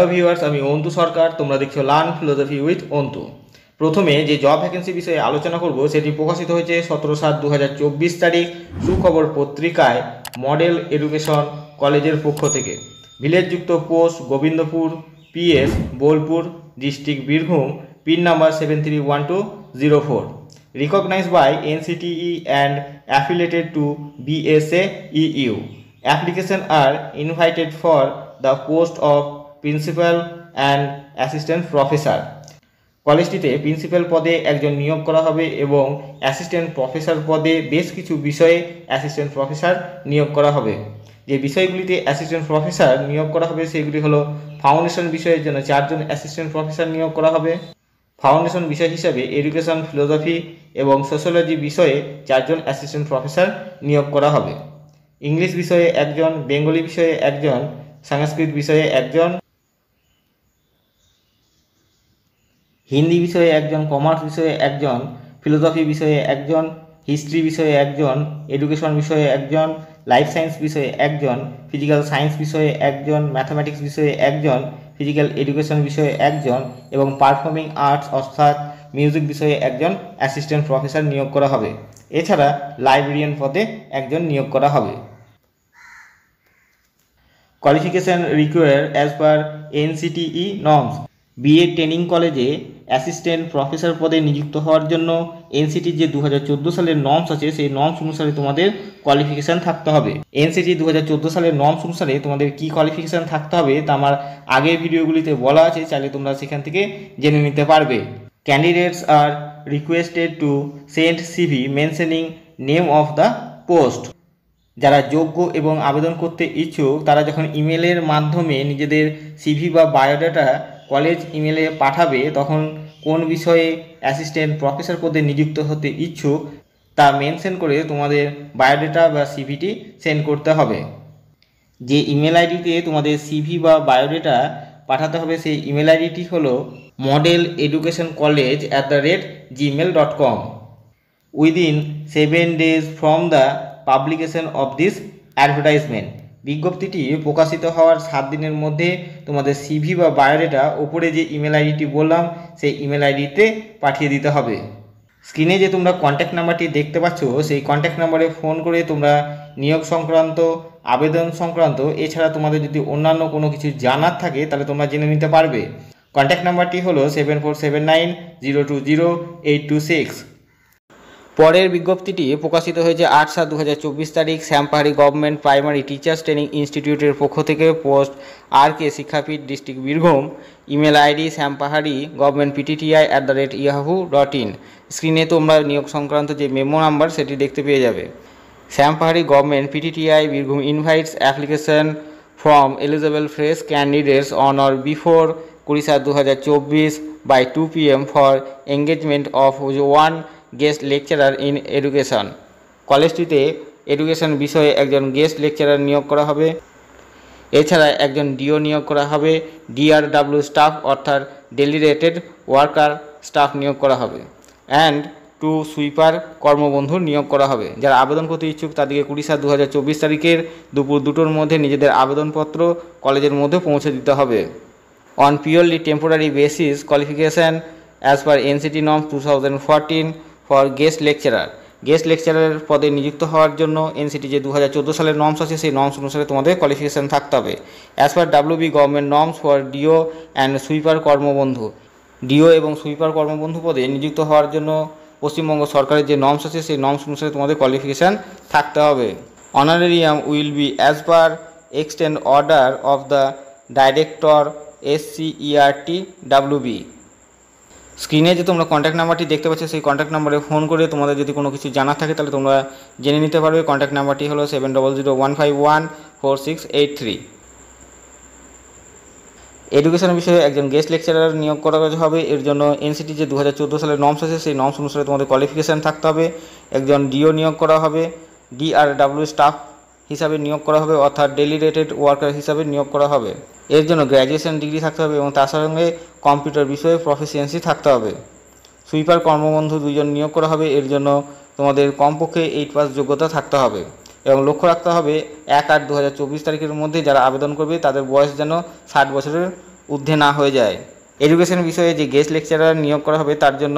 Hello viewers, আমি অন্তু সরকার। তোমরা দেখছো লার্ন ফিলোসফি উইথ অন্তু। প্রথমে যে জব ভ্যাকেন্সি বিষয়ে আলোচনা করব সেটি প্রকাশিত হয়েছে 17/7/2024 তারিখ সুখবর পত্রিকায় মডেল এডুকেশন কলেজের পক্ষ থেকে। ভিলেজযুক্ত post Gobindapur, PS Bolpur, district Birbhum, pin number 731204, recognized by NCTE and affiliated to BSAEU. Application are invited for the post of principal and assistant professor. কলেজটিতে প্রিন্সিপাল পদে একজন নিয়োগ করা হবে এবং অ্যাসিস্ট্যান্ট প্রফেসর পদে বেশ কিছু বিষয়ে অ্যাসিস্ট্যান্ট প্রফেসর নিয়োগ করা হবে। যে বিষয়গুলিতে অ্যাসিস্ট্যান্ট প্রফেসর নিয়োগ করা হবে সেগুলি হলো ফাউন্ডেশন বিষয়ের জন্য 4 জন অ্যাসিস্ট্যান্ট প্রফেসর নিয়োগ করা হবে। ফাউন্ডেশন বিষয় হিসাবে এডুকেশন, ফিলোসফি এবং সোশ্যোলজি বিষয়ে 4 জন অ্যাসিস্ট্যান্ট প্রফেসর নিয়োগ করা হবে। ইংলিশ বিষয়ে একজন, বেঙ্গলি বিষয়ে একজন, সংস্কৃত বিষয়ে একজন, হিন্দি বিষয়ে একজন, কমার্স বিষয়ে একজন, ফিলোসফি বিষয়ে একজন, হিস্ট্রি বিষয়ে একজন, এডুকেশন বিষয়ে একজন, লাইফ সায়েন্স বিষয়ে একজন, ফিজিক্যাল সায়েন্স বিষয়ে একজন, ম্যাথামেটিক্স বিষয়ে একজন, ফিজিক্যাল এডুকেশন বিষয়ে একজন এবং পারফর্মিং আর্টস অর্থাৎ মিউজিক বিষয়ে একজন অ্যাসিস্ট্যান্ট প্রফেসর নিয়োগ করা হবে। এছাড়া লাইব্রেরিয়ান পদে একজন নিয়োগ করা হবে। Qualification required as per NCTE norms. B Ed training কলেজে অ্যাসিস্ট্যান্ট প্রফেসর পদে নিযুক্ত হওয়ার জন্য এনসিটির যে 2014 সালের নর্মস আছে সেই নর্মস অনুসারে তোমাদের কোয়ালিফিকেশান থাকতে হবে। এনসিটি 2014 সালের নর্মস অনুসারে তোমাদের কি কোয়ালিফিকেশান থাকতে হবে তা আমার আগের ভিডিওগুলিতে বলা আছে, চাইলে তোমরা সেখান থেকে জেনে নিতে পারবে। Candidates are requested to send CV mentioning name of the post. যারা যোগ্য এবং আবেদন করতে ইচ্ছুক তারা যখন ইমেলের মাধ্যমে নিজেদের সিভি বা বায়োডাটা কলেজ ইমেলে পাঠাবে তখন কোন বিষয়ে অ্যাসিস্ট্যান্ট প্রফেসর পদে নিযুক্ত হতে ইচ্ছুক তা মেনশন করে তোমাদের বায়োডাটা বা সিভিটি সেন্ড করতে হবে। যে ইমেল আইডিতে তোমাদের সিভি বা বায়োডাটা পাঠাতে হবে সেই ইমেল আইডিটি হলো modelEducationCollege@gmail.com। Within 7 days from the publication of this advertisement. বিজ্ঞপ্তিটি প্রকাশিত হওয়ার 7 দিনের মধ্যে তোমাদের সিভি বা বায়োডাটা ওপরে যে ইমেল আইডিটি বললাম সেই ইমেল আইডিতে পাঠিয়ে দিতে হবে। স্ক্রিনে যে তোমরা কন্ট্যাক্ট নাম্বারটি দেখতে পাচ্ছ সেই কন্ট্যাক্ট নাম্বারে ফোন করে তোমরা নিয়োগ সংক্রান্ত, আবেদন সংক্রান্ত, এছাড়া তোমাদের যদি অন্যান্য কোনো কিছু জানার থাকে তাহলে তোমরা জেনে নিতে পারবে। কন্ট্যাক্ট নাম্বারটি হলো 7479020826। পরের বিজ্ঞপ্তিটি প্রকাশিত হয়েছে 8/7/2024 তারিখ Shyampahari government primary teachers training ইনস্টিটিউটের পক্ষ থেকে। Post RK Shikshapith, district Birbhum. Email ID sampaharigov.ptti@yahoo.in। স্ক্রিনে তোমরা নিয়োগ সংক্রান্ত যে মেমো নাম্বার সেটি দেখতে পেয়ে যাবে। Shyampahari government PTTI Birbhum invites application from eligible fresh candidates on or before 20/7/2024 by 2 PM for engagement of 1 guest lecturer in education. কলেজটিতে এডুকেশন বিষয়ে একজন গেস্ট লেকচারার নিয়োগ করা হবে। এছাড়া একজন ডিও নিয়োগ করা হবে। DRW স্টাফ অর্থাৎ ডেলিগেটেড ওয়ার্কার স্টাফ নিয়োগ করা হবে। অ্যান্ড 2 সুইপার কর্মবন্ধু নিয়োগ করা হবে। যারা আবেদন করতে ইচ্ছুক তাদেরকে 20/7/2024 তারিখের দুপুর 2টোর মধ্যে নিজেদের আবেদনপত্র কলেজের মধ্যে পৌঁছে দিতে হবে। On purely temporary basis qualification as per NCT norm 2014 for guest lecturer. Guest lecturer পদে নিযুক্ত হওয়ার জন্য NCT যে 2014 সালের নর্মস আছে সেই নর্মস অনুসারে তোমাদের কোয়ালিফিকেশান থাকতে হবে। As per WB government norms for DO and sweeper কর্মবন্ধু। ডিও এবং সুইপার কর্মবন্ধু পদে নিযুক্ত হওয়ার জন্য পশ্চিমবঙ্গ সরকারের যে নর্মস আছে সেই নর্মস অনুসারে তোমাদের কোয়ালিফিকেশান থাকতে হবে। Honorarium will be as per extend order of the director SCERT-WB। স্ক্রিনে যে তোমরা কন্ট্যাক্ট নাম্বারটি দেখতে পাচ্ছ সেই কন্ট্যাক্ট নাম্বারে ফোন করে তোমাদের যদি কোনো কিছু জানার থাকে তাহলে তোমরা জেনে নিতে পারবে। কন্ট্যাক্ট নাম্বারটি হলো 7001514683। এডুকেশন বিষয়ে একজন গেস্ট লেকচারার নিয়োগ করা হবে। এর জন্য NCT যে 2014 সালের নর্মস আছে সেই নর্মস অনুসারে তোমাদের কোয়ালিফিকেশান থাকতে হবে। একজন ডিও নিয়োগ করা হবে। DRW স্টাফ হিসাবে নিয়োগ করা হবে অর্থাৎ ডেলিগেটেড ওয়ার্কার হিসাবে নিয়োগ করা হবে। এর জন্য গ্র্যাজুয়েশন ডিগ্রি থাকতে হবে এবং তার সঙ্গে কম্পিউটার বিষয়ে প্রফিসিয়েন্সি থাকতে হবে। সুইপার কর্মবন্ধু 2 জন নিয়োগ করা হবে। এর জন্য তোমাদের কমপক্ষে 8 পাস যোগ্যতা থাকতে হবে এবং লক্ষ্য রাখতে হবে 1/8/2024 তারিখের মধ্যে যারা আবেদন করবে তাদের বয়স যেন 60 বছরের ঊর্ধ্বে না হয়ে যায়। এডুকেশন বিষয়ে যে গেস্ট লেকচারার নিয়োগ করা হবে তার জন্য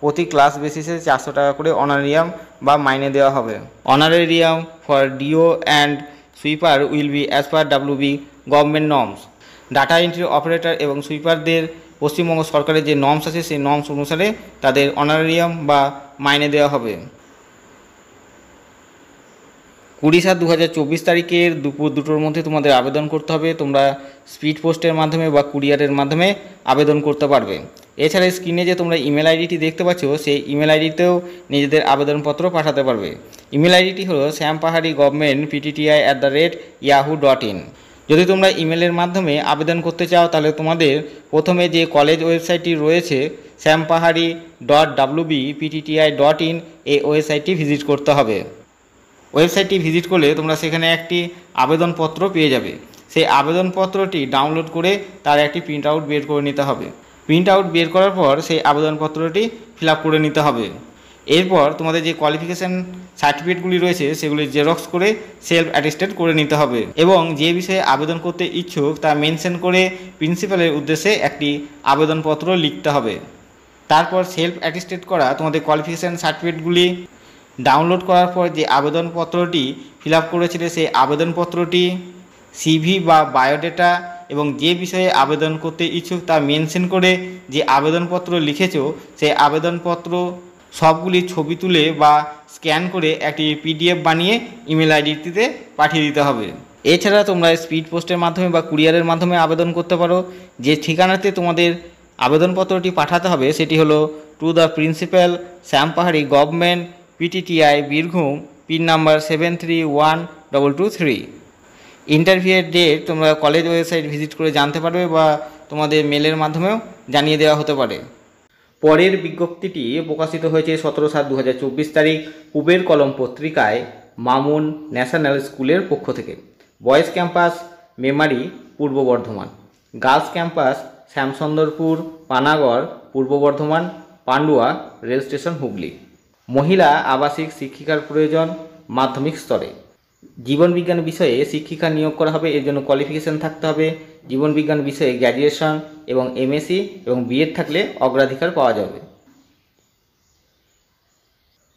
প্রতি ক্লাস বেসিসে 400 টাকা করে অনারিয়াম বা মাইনে দেওয়া হবে। Honorarium for DO and sweeper will be as per WB government norms. Data entry operator এবং সুইপারদের পশ্চিমবঙ্গ সরকারের যে নর্মস আছে সেই নর্মস অনুসারে তাদের অনারেরিয়াম বা মাইনে দেওয়া হবে। 20/7/2024 তারিখের দুপুর 2টোর মধ্যে তোমাদের আবেদন করতে হবে। তোমরা স্পিড পোস্টের মাধ্যমে বা কুরিয়ারের মাধ্যমে আবেদন করতে পারবে। এছাড়া স্ক্রিনে যে তোমরা ইমেল আইডিটি দেখতে পাচ্ছ সেই ইমেল আইডিতেও নিজেদের আবেদনপত্র পাঠাতে পারবে। ইমেল আইডিটি হলো syampaharigovernmentptti@yahoo.in। যদি তোমরা ইমেলের মাধ্যমে আবেদন করতে চাও তাহলে তোমাদের প্রথমে যে কলেজ ওয়েবসাইটটি রয়েছে syampaharigov.wbptti.in এই ওয়েবসাইটটি ভিজিট করতে হবে। ওয়েবসাইটটি ভিজিট করলে তোমরা সেখানে একটি আবেদনপত্র পেয়ে যাবে। সেই আবেদনপত্রটি ডাউনলোড করে তার একটি প্রিন্ট আউট বের করে নিতে হবে। প্রিন্ট আউট বের করার পর সেই আবেদনপত্রটি ফিল আপ করে নিতে হবে। এরপর তোমাদের যে কোয়ালিফিকেশান সার্টিফিকেটগুলি রয়েছে সেগুলি জেরক্স করে সেলফ অ্যাটেস্টেড করে নিতে হবে এবং যে বিষয়ে আবেদন করতে ইচ্ছুক তা মেনশন করে প্রিন্সিপালের উদ্দেশ্যে একটি আবেদনপত্র লিখতে হবে। তারপর সেলফ অ্যাটেস্টেড করা তোমাদের কোয়ালিফিকেশান সার্টিফিকেটগুলি ডাউনলোড করার পর যে আবেদনপত্রটি ফিল আপ করেছিলে সেই আবেদনপত্রটি সিভি বা বায়োডাটা এবং যে বিষয়ে আবেদন করতে ইচ্ছুক তা মেনশন করে যে আবেদনপত্র লিখেছো সেই আবেদনপত্র সবগুলি ছবি তুলে বা স্ক্যান করে একটি PDF বানিয়ে ইমেল আইডিটিতে পাঠিয়ে দিতে হবে। এছাড়া তোমরা স্পিড পোস্টের মাধ্যমে বা কুরিয়ারের মাধ্যমে আবেদন করতে পারো। যে ঠিকানাতে তোমাদের আবেদনপত্রটি পাঠাতে হবে সেটি হলো to the principal Shyampahari government PTTI Birbhum pin number 731223। ইন্টারভিউয়ের ডেট তোমরা কলেজ ওয়েবসাইট ভিজিট করে জানতে পারবে বা তোমাদের মেলের মাধ্যমেও জানিয়ে দেওয়া হতে পারে। পরের বিজ্ঞপ্তিটি প্রকাশিত হয়েছে 17/7/2024 তারিখ পূবের কলম পত্রিকায় মামুন ন্যাশনাল স্কুলের পক্ষ থেকে। বয়েজ ক্যাম্পাস মেমারি পূর্ব বর্ধমান, গার্লস ক্যাম্পাস শ্যামসুন্দরপুর পানাগড় পূর্ব বর্ধমান পান্ডুয়া রেল স্টেশন হুগলি। মহিলা আবাসিক শিক্ষিকার প্রয়োজন মাধ্যমিক স্তরে। জীবনবিজ্ঞান বিষয়ে শিক্ষিকা নিয়োগ করা হবে। এর জন্য কোয়ালিফিকেশান থাকতে হবে জীবনবিজ্ঞান বিষয়ে গ্র্যাজুয়েশন এবং MSc এবং B.Ed থাকলে অগ্রাধিকার পাওয়া যাবে।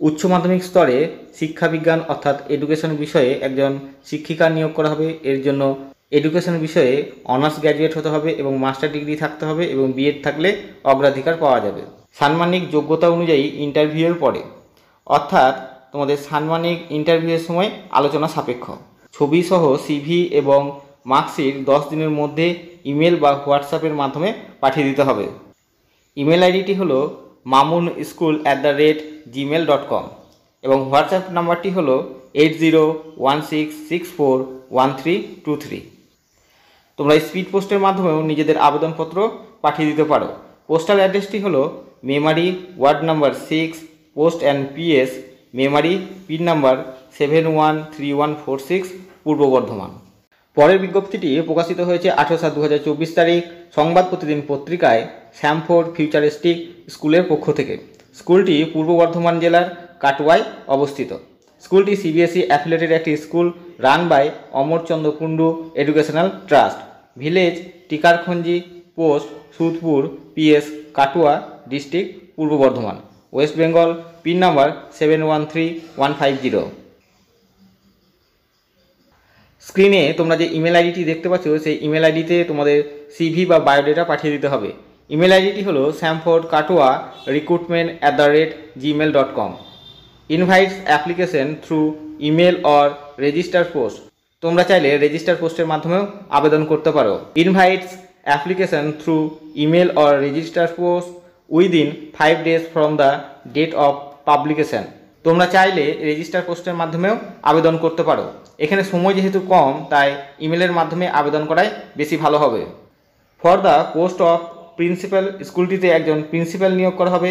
উচ্চ মাধ্যমিক স্তরে শিক্ষাবিজ্ঞান অর্থাৎ এডুকেশন বিষয়ে একজন শিক্ষিকা নিয়োগ করা হবে। এর জন্য এডুকেশন বিষয়ে অনার্স গ্র্যাজুয়েট হতে হবে এবং মাস্টার ডিগ্রি থাকতে হবে এবং B.Ed থাকলে অগ্রাধিকার পাওয়া যাবে। সাম্মানিক যোগ্যতা অনুযায়ী ইন্টারভিউয়ের পরে অর্থাৎ তোমাদের সাম্মানিক ইন্টারভিউয়ের সময় আলোচনা সাপেক্ষ। ছবি সহ CV এবং মার্কশিট 10 দিনের মধ্যে ইমেল বা হোয়াটসঅ্যাপের মাধ্যমে পাঠিয়ে দিতে হবে। ইমেল আইডিটি হলো mamunskul@gmail.com এবং হোয়াটসঅ্যাপ নাম্বারটি হলো 8016641323। তোমরা স্পিড পোস্টের মাধ্যমেও নিজেদের আবেদনপত্র পাঠিয়ে দিতে পারো। পোস্টাল অ্যাড্রেসটি হলো Memari ward number 6 post and PS Memari pin number 713146 Purba Bardhaman. পরের বিজ্ঞপ্তিটি প্রকাশিত হয়েছে 18/7/2024 তারিখ সংবাদ প্রতিদিন পত্রিকায় শ্যামফোর্ড ফিউচারিস্টিক স্কুলের পক্ষ থেকে। স্কুলটি পূর্ব বর্ধমান জেলার কাটোয়ায় অবস্থিত। স্কুলটি CBSE অ্যাফিলিয়েটেড একটি school run by Amarchandra Kundu educational trust. Village Tikarkhanji, post Sudpur, PS Katwa, district Purba Bardhaman, West Bengal, pin number 713150। স্ক্রিনে তোমরা যে ইমেল আইডিটি দেখতে পাচ্ছ সেই ইমেল আইডিতে তোমাদের CV বা বায়োডাটা পাঠিয়ে দিতে হবে। ইমেল আইডিটি হলো samfordkatoa@gmail.com। Invites application through email or register post. তোমরা চাইলে রেজিস্টার পোস্টের মাধ্যমেও আবেদন করতে পারো। Invites application through email or register post within 5 days from the date of publication. তোমরা চাইলে রেজিস্টার পোস্টের মাধ্যমেও আবেদন করতে পারো। এখানে সময় যেহেতু কম তাই ইমেলের মাধ্যমে আবেদন করাই বেশি ভালো হবে। For the post of principal, স্কুলটিতে একজন প্রিন্সিপাল নিয়োগ করা হবে।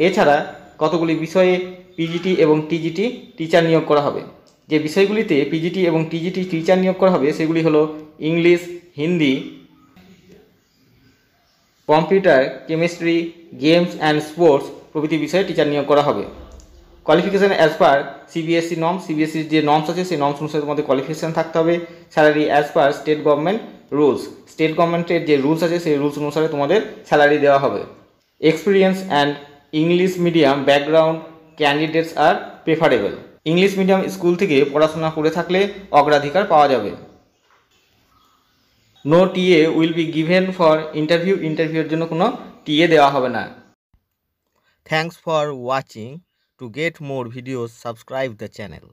এছাড়া কতগুলি বিষয়ে PGT এবং TGT টিচার নিয়োগ করা হবে। যে বিষয়গুলিতে PGT এবং TGT টিচার নিয়োগ করা হবে সেগুলি হলো English, Hindi, computer, chemistry, games and sports প্রভৃতি বিষয়ে টিচার নিয়োগ করা হবে। Qualification as per CBSE norms, CBSEর যে নর্মস আছে সেই নর্মস অনুসারে তোমাদের কোয়ালিফিকেশান থাকতে হবে। Salary as per state government rules, state গভর্নমেন্টের যে রুলস আছে সেই রুলস অনুসারে তোমাদের স্যালারি দেওয়া হবে। Experience and English medium background candidates are preferable. English medium school থেকে পড়াশোনা করে থাকলে অগ্রাধিকার পাওয়া যাবে। No TA will be given for ইন্টারভিউর জন্য কোনো টিএ দেওয়া হবে না। Thanks for watching. To get more videos, subscribe the channel.